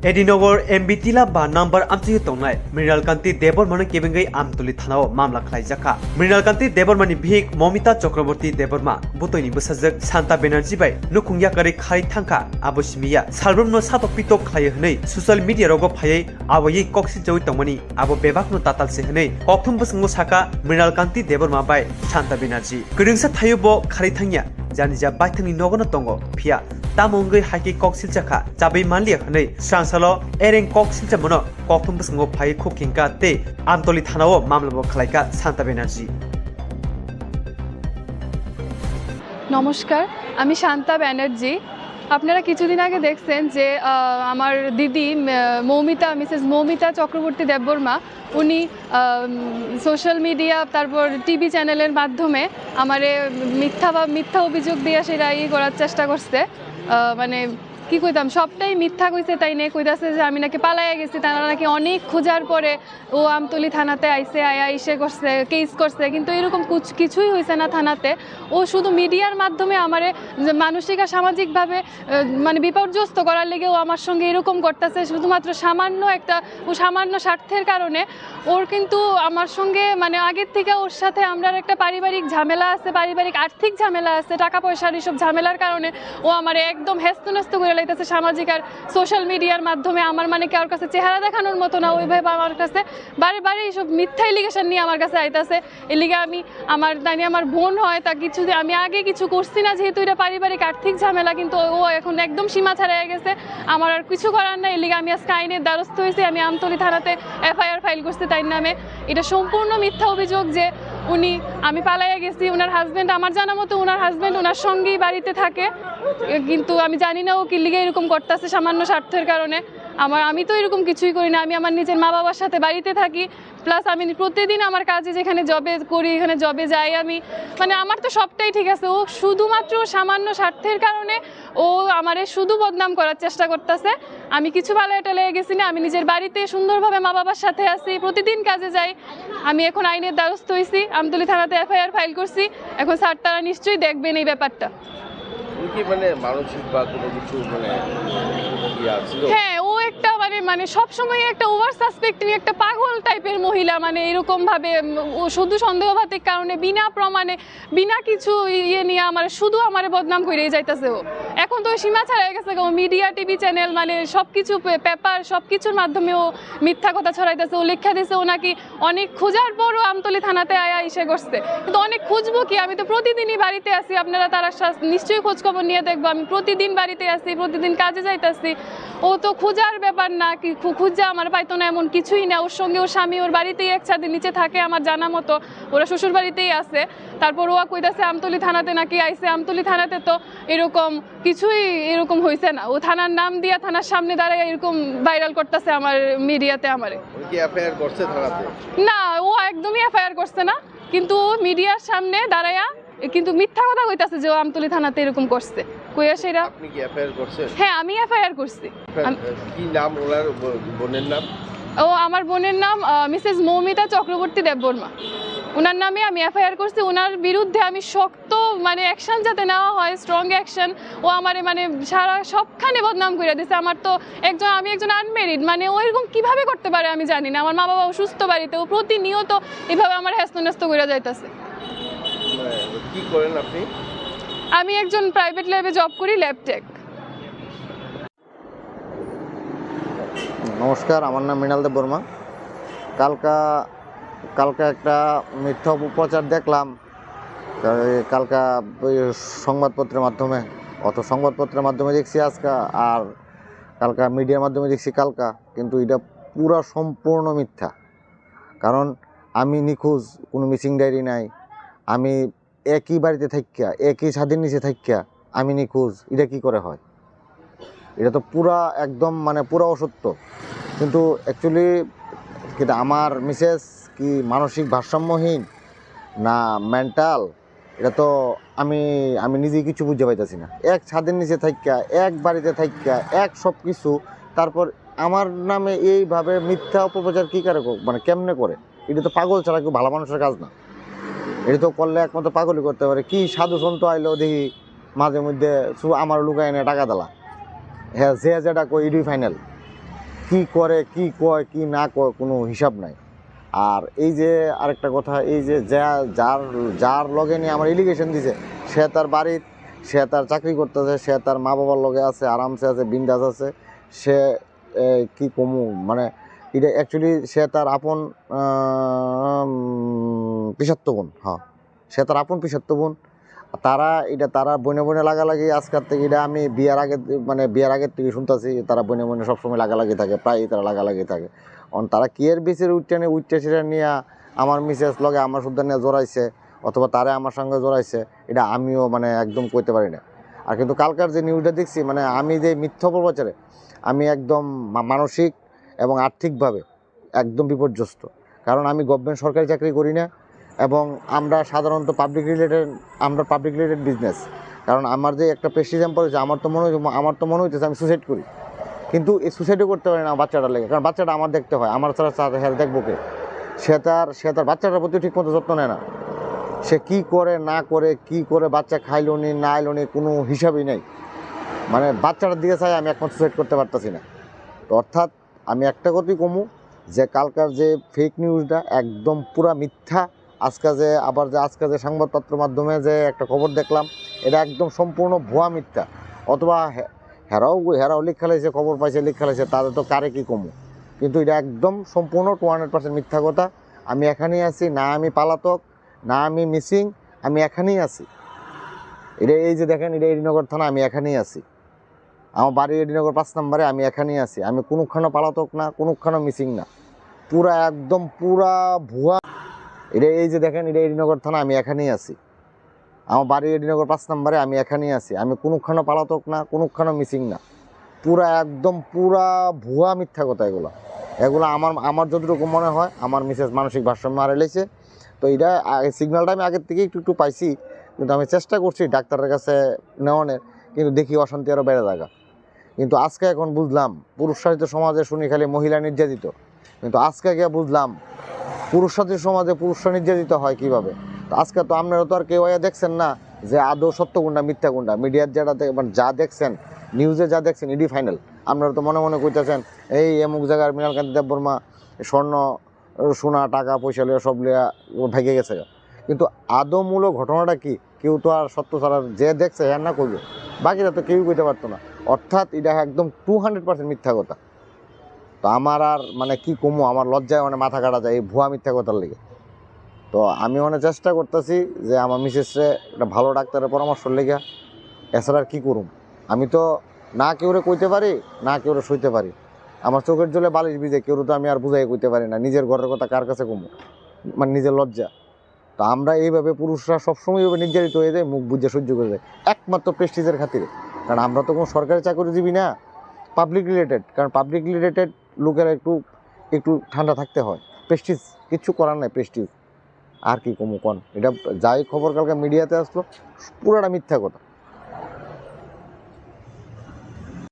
एडिनगर एमबीटीला बा नम्बर आमची तंगनाय मृणालकान्ति देबरमानो केबेंगै आमतली थानाव मामला खालायजाखा मृणालकान्ति देबरमानि भिक ममिता चक्रवर्ती देबरमा बुतोयनि बोसाजक शान्ता बेनार्जी बाय नुखुंगिया करै खारै थांखा आबोसिमिया सालब्रमनो सातो पितो खायो हनै सोशल मीडिया रोगो फायै आबोयै कक्सि जौइ तंगमनि आबो बेबाकनो तातालसे हनै कक्थुम बसंगो साका मृणालकान्ति देबरमा बाय शान्ता बेनार्जी गरुंसा थायोबो खारै थांगिया जानिजा बायथंनि नगनो तंगो फिया तामंगै हाइके कक्सिलजाखा जाबै मानलिया हनै सांसालो एरें कक्सिलजा मनो कक्थुम बसंगो फायै खुकिंका ते आमतली थानाव मामलाबो खालायका शान्ता बेनार्जी নমস্কার আমি শান্তা ব্যানার্জি আপনারা কিছুদিন আগে দেখছেন যে আমার দিদি মিসেস মৌমিতা চক্রবর্তী দেববর্মা উনি সোশ্যাল মিডিয়া তারপর টিভি চ্যানেলের মাধ্যমে আমারে মিথ্যা অভিযোগ দিয়ে সেটা করার চেষ্টা করছে মানে কি কইতাম সবটাই মিথ্যা কইছে তাই নে কইতাছে যে আমি নাকি পালাইয়া গেছি তারা নাকি অনেক খোঁজার পরে ও আমতলি থানাতে আইসে ইসে করছে কেস করছে কিন্তু এরকম কিছুই হয়েছে না থানাতে ও শুধু মিডিয়ার মাধ্যমে আমারে মানসিক আর সামাজিকভাবে মানে বিপর্যস্ত করার লেগে ও আমার সঙ্গে এরকম করতেছে শুধুমাত্র সামান্য স্বার্থের কারণে ওর কিন্তু আমার সঙ্গে মানে আগের থেকে ওর সাথে আমরা একটা পারিবারিক ঝামেলা আছে পারিবারিক আর্থিক ঝামেলা আছে টাকা পয়সার এইসব ঝামেলার কারণে ও আমার একদম হেস্তনেস্ত করে লাইতেছে সামাজিক আর সোশ্যাল মিডিয়ার মাধ্যমে আমার মানে কারোর কাছে চেহারা দেখানোর মতো না ওইভাবে আমার কাছে বারে বারে এইসব মিথ্যা এলিগেশন নিয়ে আমার কাছে আইতাছে এলিগে আমি আমার বোন হয় তা কিছু আমি আগে কিছু করছি না যেহেতু এটা পারিবারিক আর্থিক ঝামেলা কিন্তু ও এখন একদম সীমা ছাড়িয়ে গেছে আমার আর কিছু করার নাই এলিগে আমি আজকে আইনের দ্বারস্থ হয়েছি আমি আমতলি থানাতে এফআইআর ফাইল করছি তাই নামে এটা সম্পূর্ণ মিথ্যা অভিযোগ যে আমি পালাইয়া গেছি ওনার হাজব্যান্ড আমার জানা মতো ওনার হাজব্যান্ড ওনার সঙ্গেই বাড়িতে থাকে কিন্তু আমি জানি না ও কি লিগে এরকম করতেছে সামান্য স্বার্থের কারণে আমি তো এরকম কিছুই করি না আমি আমার নিজের মা বাবার সাথে বাড়িতে থাকি প্লাস আমি প্রতিদিন আমার কাজে যেখানে জবে করি এখানে জবে যাই আমি মানে আমার তো সবটাই ঠিক আছে ও শুধুমাত্র সামান্য স্বার্থের কারণে ও আমারে শুধু বদনাম করার চেষ্টা করতেছে আমি কিছু পালাইটা লেগে গেছি না আমি নিজের বাড়িতে সুন্দরভাবে মা বাবার সাথে আছি প্রতিদিন কাজে যাই আমি এখন আইনের দ্বারস্থ হয়েছি আমতলি থানাতে এফআইআর ফাইল করছি এখন স্যার তারা নিশ্চয়ই দেখবেন এই ব্যাপারটা হ্যাঁ ও একটা মানে সবসময় একটা ওভার সাসপেক্টিং একটা পাগল টাইপের মহিলা মানে এরকম ভাবে ও শুধু সন্দেহবাতিক কারণে বিনা প্রমাণে বিনা কিছু নিয়ে শুধু আমার বদনাম করেই যাইতেছে ও এখন তো সীমা ছাড়া গেছে ও মিডিয়া টিভি চ্যানেল মানে সবকিছু পেপার সবকিছুর মাধ্যমে ও মিথ্যা কথা ছড়াইতেছে ও লেখা দিয়েছে ও নাকি অনেক খোঁজার পরও আমতলি থানাতে এসে করছে কিন্তু অনেক খুঁজবো কি আমি তো প্রতিদিনই বাড়িতে আসি আপনারা তারা নিশ্চয়ই খোঁজ খবর নিয়ে দেখবো আমি প্রতিদিন বাড়িতে আসি প্রতিদিন কাজে যাইতেছি ও তো খোঁজার ব্যাপার না কি খুঁজা আমার পাইতো না এমন কিছুই না ওর সঙ্গে ওর স্বামী ওর বাড়িতেই এক ছাদের নিচে থাকে আমার জানা মতো ওরা শ্বশুর বাড়িতেই আছে তারপর ও কইতাছে আমতলি থানাতে নাকি আইসে আমতলি থানাতে তো এরকম কিছুই এরকম হয়েছে না ও থানার নাম দিয়া থানার সামনে দাঁড়ায় এরকম ভাইরাল করতেছে আমার মিডিয়াতে আমারে না ও একদমই এফআইআর করছে না কিন্তু মিডিয়ার সামনে দাঁড়ায়া কিন্তু মিথ্যা কথা কইতাছে যে ও আমতলি থানাতে এরকম করছে কইয়া সেটা আপনি কি এফআইআর করছেন হ্যাঁ আমি এফআইআর করছি কি নাম ওনার বোনের নাম ও আমার বোনের নাম মিসেস মৌমিতা চক্রবর্তী দেববর্মা ওনার নামে আমি এফআইআর করছি ওনার বিরুদ্ধে আমি শক্ত মানে অ্যাকশন যাতে নেওয়া হয় স্ট্রং অ্যাকশন ও আমারে মানে সারা সবখানে বদনাম করে দিছে আমার তো আমি একজন আনমেরিড মানে ও এরকম কীভাবে করতে পারে আমি জানি না আমার মা বাবা অসুস্থ বাড়িতে ও প্রতিনিয়ত এভাবে আমার হেস্তনেস্ত করে যাইতেছে কি করেন আপনি আমি একজন প্রাইভেট ল্যাবে জব করি ল্যাব টেক নমস্কার আমার নাম মৃণাল দেববর্মা কালকা একটা মিথ্যা অপপ্রচার দেখলাম কালকা সংবাদপত্রের মাধ্যমে সংবাদপত্রের মাধ্যমে দেখছি আজকে আর কালকা মিডিয়ার মাধ্যমে দেখছি কালকা কিন্তু এটা পুরো সম্পূর্ণ মিথ্যা কারণ আমি নিখোঁজ কোনো মিসিং ডায়েরি নাই আমি একই বাড়িতে থাকিয়া একই ছাদের নিচে থাকিয়া আমি নিখোঁজ এটা কি করে হয় এটা তো পুরা একদম মানে পুরো অসত্য কিন্তু অ্যাকচুয়ালি কিন্তু আমার মিসেস কি মানসিক ভারসাম্যহীন না মেন্টাল এটা তো আমি নিজেই কিছু বুঝতে পাইতেছি না এক ছাদের নিচে থাকিয়া এক বাড়িতে থাকিয়া এক সব কিছু তারপর আমার নামে এইভাবে মিথ্যা অপপ্রচার কী করে মানে কেমনে করে এটা তো পাগল ছাড়া কেউ ভালো মানুষের কাজ না এটা তো করলে একমাত্র পাগলই করতে পারে কি সাধু সন্ত আইলো দেখি মাঝে মধ্যে আমার লুকায় এনে টাকা দিলা হ্যাঁ যে যেটা কই ইডি ফাইনাল কি করে, কি কয়, কি না কয়, কোনো হিসাব নাই। আর এই যে আরেকটা কথা, এই যে যার লগে নিয়ে আমার এলিগেশন দিছে, সে তার বাড়ির, সে তার চাকরি করতেছে, সে তার মা বাবার লগে আছে, আরামসে আছে, বিন্দাস আছে। সে কি কমু, মানে এটা অ্যাকচুয়ালি সে তার আপন পিসাত্ত বোন। হ্যাঁ, সে তার আপন পিসাত্ত বোন। তারা বনে বনে লাগালাগি আজকাল থেকে, এটা আমি বিয়ার আগের থেকে শুনতেছি। তারা বনে বনে সবসময় লাগালাগি থাকে, প্রায়ই তারা লাগালাগি থাকে। তারা কিয়ের বিচের উঠতে সেটা নিয়ে আমার মিসেস লগে আমার সুদ্ধা নিয়ে জড়াইছে, অথবা তারা আমার সঙ্গে জড়াইছে, এটা আমিও মানে একদম কইতে পারি না। আর কিন্তু কালকার যে নিউজটা দেখছি, মানে আমি যে মিথ্যা অপপ্রচারে আমি একদম মানসিক এবং আর্থিকভাবে একদম বিপর্যস্ত। কারণ আমি গভর্নমেন্ট সরকারি চাকরি করি না, এবং আমরা সাধারণত পাবলিক রিলেটেড বিজনেস। কারণ আমার যে একটা প্রেস্টিজিয়াম পড়েছে, আমার তো মনে হইতেছে আমি সুসাইড করি, কিন্তু এই সুসাইডও করতে পারি না বাচ্চাটার লেগে। কারণ বাচ্চাটা আমার দেখতে হয়, আমার ছাড়া হ্যাঁ দেখবো কে? সে তার বাচ্চাটার প্রতি ঠিক মতো যত্ন নেয় না। সে কি করে না করে, কি করে বাচ্চা খাইলো নি না এলো নি, কোনো হিসাবই নেই। মানে বাচ্চাটার দিকে চাই, আমি এখন সুসাইড করতে পারতেছি না। তো অর্থাৎ আমি একটা কথাই কমু, যে কালকার যে ফেক নিউজটা একদম পুরা মিথ্যা। আজকে যে সংবাদপত্র মাধ্যমে যে একটা খবর দেখলাম, এটা একদম সম্পূর্ণ ভুয়া মিথ্যা। অথবা হেরাও লিখা লাইছে, খবর পাইছে লিখা লাইছে, তাদের তো কারে কি কমু। কিন্তু এটা একদম সম্পূর্ণ 200% মিথ্যা কথা। আমি এখানেই আছি, না আমি পালাতক, না আমি মিসিং, আমি এখানেই আছি। এই যে দেখেন, এটা এডিনগর থানা, আমি এখানেই আছি। আমার বাড়ি এডিনগর 5 নম্বরে, আমি এখানেই আছি। আমি কোনোখানো পালাতক না, কোনোখানো মিসিং না, একদম পুরা ভুয়া। এই যে দেখেন, এটা এডিনগর থানা, আমি এখানেই আছি। আমার বাড়ি এডিনগর 5 নম্বরে, আমি এখানেই আছি। আমি কোনোখানো পালাতক না, কোনোখানো মিসিং না, একদম ভুয়া মিথ্যা কথা। এগুলো আমার যতটুকু মনে হয়, আমার মিসেস মানসিক ভারসাম্য হারাইছে। তো এটা সিগন্যালটা আমি আগের থেকে একটু পাইছি, কিন্তু আমি চেষ্টা করছি ডাক্তারের কাছে নেওয়ানোর, কিন্তু দেখি অশান্তি আরও বেড়ে থাকা। কিন্তু আজকে এখন বুঝলাম, পুরুষ শাসিত সমাজে শুনি খালি মহিলা নির্যাতিত, কিন্তু আজকে গিয়ে বুঝলাম পুরুষ শাসিত সমাজে পুরুষরা নির্যাতিত হয় কীভাবে। তো আজকে তো আপনারা তো আর কেউ দেখছেন না যে আদৌ সত্য কোনটা মিথ্যা কোনটা। মিডিয়ার মানে যা দেখছেন, নিউজে যা দেখছেন, এডি ফাইনাল। আপনারা তো মনে মনে কইতেছেন এই এমুক জায়গার মৃণালকান্তি দেববর্মা স্বর্ণ সোনা টাকা পয়সা লিয়া সব লিয়া ভেঙে গেছে। কিন্তু আদৌমূলক ঘটনাটা কি, কেউ তো আর সত্য ছাড়া যে দেখছে হ্যাঁ না করবে, বাকিরা তো কেউই কইতে পারতো না। অর্থাৎ এটা একদম 200% মিথ্যা কথা। তো আমার আর মানে কি কমু, আমার লজ্জায় মানে মাথা কাটা যায় এই ভুয়া মিথ্যা কথার লেগে। তো আমি চেষ্টা করতেছি যে আমার মিসেসরে একটা ভালো ডাক্তারের পরামর্শ লেগে, এছাড়া আর কী করুম। আমি তো না কেউরে কইতে পারি, না কেউরে সইতে পারি। আমার চোখের জলে বালিশ ভিজে, কেউ তো আমি আর বুঝাই কইতে পারি না। নিজের ঘরের কথা কার কাছে কমু, মানে নিজের লজ্জা। তো আমরা এইভাবে পুরুষরা সবসময় এইভাবে নির্যাতিত হয়ে যায়, মুখ বুঝে সহ্য করে যায়, একমাত্র প্রেস্টিজের খাতিরে। কারণ আমরা তো কোনো সরকারি চাকরিজীবী না, পাবলিক রিলেটেড। কারণ পাবলিক রিলেটেড লোকেরা একটু ঠান্ডা থাকতে হয়। প্রেস্টিজ কিচ্ছু করার নাই, প্রেস্টিজ। আর কি কমু কন, এটা যাই খবর কালকে মিডিয়াতে আসলো পুরাটা মিথ্যা কথা।